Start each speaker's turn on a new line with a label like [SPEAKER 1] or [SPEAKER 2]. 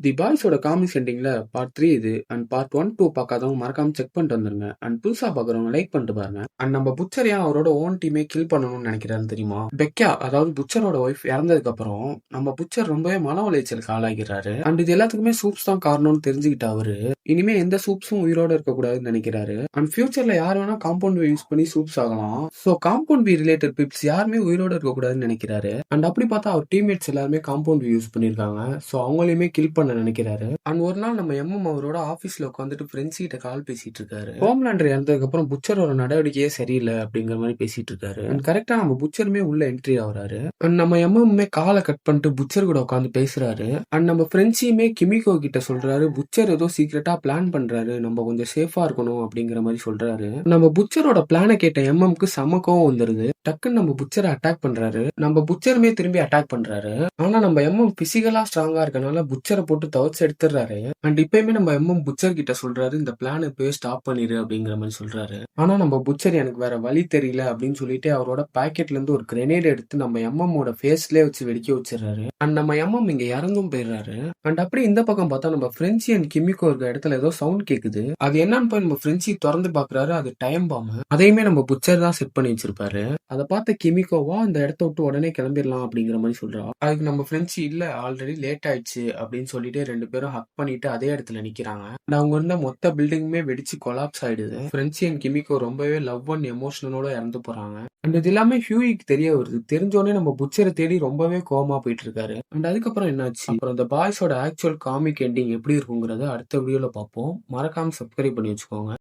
[SPEAKER 1] தி பாய்ஸோட comics எண்டிங்ல part 3 இது and part 1, 2 பார்க்காதவங்க மறக்காம செக் பண்ணிட்டு வந்துருங்க. அண்ட் புதுசா பார்க்குறவங்க லைக் பண்ணிட்டு பாருங்க. அண்ட் நம்ம புச்சர் ஏன் அவரோட ஓன் டீமே கில் பண்ணணும்னு நினைக்கிறாருன்னு தெரியுமா? பெக்கா, அதாவது புச்சரோட ஒய்ஃப் இறந்ததுக்கு அப்புறம் நம்ம புச்சர் ரொம்பவே மன உளைச்சலுக்கு ஆளாகிறாரு. அண்ட் இது எல்லாத்துக்குமே சூப்ஸ் தான் காரணம்னு தெரிஞ்சுக்கிட்ட அவரு இனிமே எந்த சூப்ஸும் உயிரோட இருக்கக்கூடாதுன்னு நினைக்கிறாரு. அண்ட் ஃபியூச்சர்ல யார் வேணா காம்பவுண்ட் யூஸ் பண்ணி சூப்ஸ் ஆகலாம். So compound V related peeps யாருமே உயிரோட இருக்கக்கூடாதுன்னு நினைக்கிறாரு. அண்ட் அப்படி பார்த்தா அவர் டீம்மேட்ஸ் எல்லாருமே காம்பவுண்ட் யூஸ் பண்ணிருக்காங்க. ஸோ அவங்களையுமே கில் பண்ண நினைக்கிறாரு. அண்ட் ஒரு நாள் நம்ம எம்எம் அவரோட ஆபீஸ்ல உட்காந்துட்டு ஃப்ரெண்ட்ஸ் கிட்ட கால் பேசிட்டு இருக்காரு. ஹோம்லாண்டர் இறந்ததுக்கு அப்புறம் புச்சரோட நடவடிக்கையே சரியில்லை அப்படிங்கிற மாதிரி பேசிட்டு இருக்காரு. அண்ட் கரெக்டா நம்ம புச்சருமே உள்ள என்ட்ரி ஆகுறாரு. அண்ட் நம்ம எம்எம்மே காலை கட் பண்ணிட்டு புச்சர் கூட உட்காந்து பேசுறாரு. அண்ட் நம்ம ஃப்ரெண்ட்ஸையுமே கிமிகோ கிட்ட சொல்றாரு, புச்சர் ஏதோ சீக்கிரட்டா பிளான் பண்றாரு, நம்ம கொஞ்சம் சேஃபா இருக்கணும் அப்படிங்கிற மாதிரி சொல்றாரு. நம்ம புச்சரோட பிளானை கேட்ட எம்எம்க்கு செம கோவம் வந்துருது. டக்குன்னு நம்ம புச்சரை அட்டாக் பண்றாரு. நம்ம புச்சருமே திரும்பி அட்டாக் பண்றாரு. ஆனா நம்ம எம்எம் பிசிக்கலா ஸ்ட்ராங்கா இருக்கனால புச்சரை போட்டு தவச்சு எடுத்துறாரு. அண்ட் இப்பயுமே நம்ம எம்எம் புச்சர் கிட்ட சொல்றாரு, இந்த பிளான் இப்பவே ஸ்டாப் பண்ணிரு அப்படிங்கிற மாதிரி சொல்றாரு. ஆனா நம்ம புச்சர் எனக்கு வேற வழி தெரியல அப்படின்னு சொல்லிட்டு அவரோட பாக்கெட்ல இருந்து ஒரு கிரெனேட் எடுத்து நம்ம எம்எம்மோட ஃபேஸ்லயே வச்சு வெடிக்க வச்சிடறாரு. அண்ட் நம்ம எம்எம் இங்க இறந்தும் போயிடுறாரு. அண்ட் அப்படி இந்த பக்கம் பார்த்தா நம்ம ஃப்ரெண்ட்ஸி அண்ட் கிமிக்கோ இருக்க இடத்துல ஏதோ சவுண்ட் கேக்குது. அது என்னன்னு போய் நம்ம ஃப்ரெண்ட்ஸி திறந்து பாக்குறாரு. அது டைம் பாம். அதையுமே நம்ம புச்சர் தான் செட் பண்ணி வச்சிருப்பாரு. அதை பார்த்த கிமிக்கோவா இந்த இடத்த விட்டு உடனே கிளம்பிடலாம் அப்படிங்கிற மாதிரி சொல்றா. அதுக்கு நம்ம ஃப்ரெண்ட்ஸ் இல்ல, ஆல்ரெடி லேட் ஆயிடுச்சு அப்படின்னு சொல்லிட்டு ரெண்டு பேரும் ஹக் பண்ணிட்டு அதே இடத்துல நிக்கிறாங்க. அவங்க இருந்த மொத்த பில்டிங்குமே வெடிச்சு கொலாப்ஸ் ஆயிடுது. ஃப்ரெண்ட்ஸி அண்ட் கிமிக்கோ ரொம்பவே லவ் அண்ட் எமோஷனலோட இறந்து போறாங்க. அண்ட் இது எல்லாமே ஹியூயிக்கு தெரிய வருது. தெரிஞ்சோடனே நம்ம புச்சரை தேடி ரொம்பவே கோவமா போயிட்டு இருக்காரு. அண்ட் அதுக்கப்புறம் என்னாச்சு, அப்புறம் இந்த பாய்ஸோட ஆக்சுவல் காமிக் எண்டிங் எப்படி இருக்குங்கிறத அடுத்த வீடியோல பார்ப்போம். மறக்காம சப்ஸ்கிரைப் பண்ணி வச்சுக்கோங்க.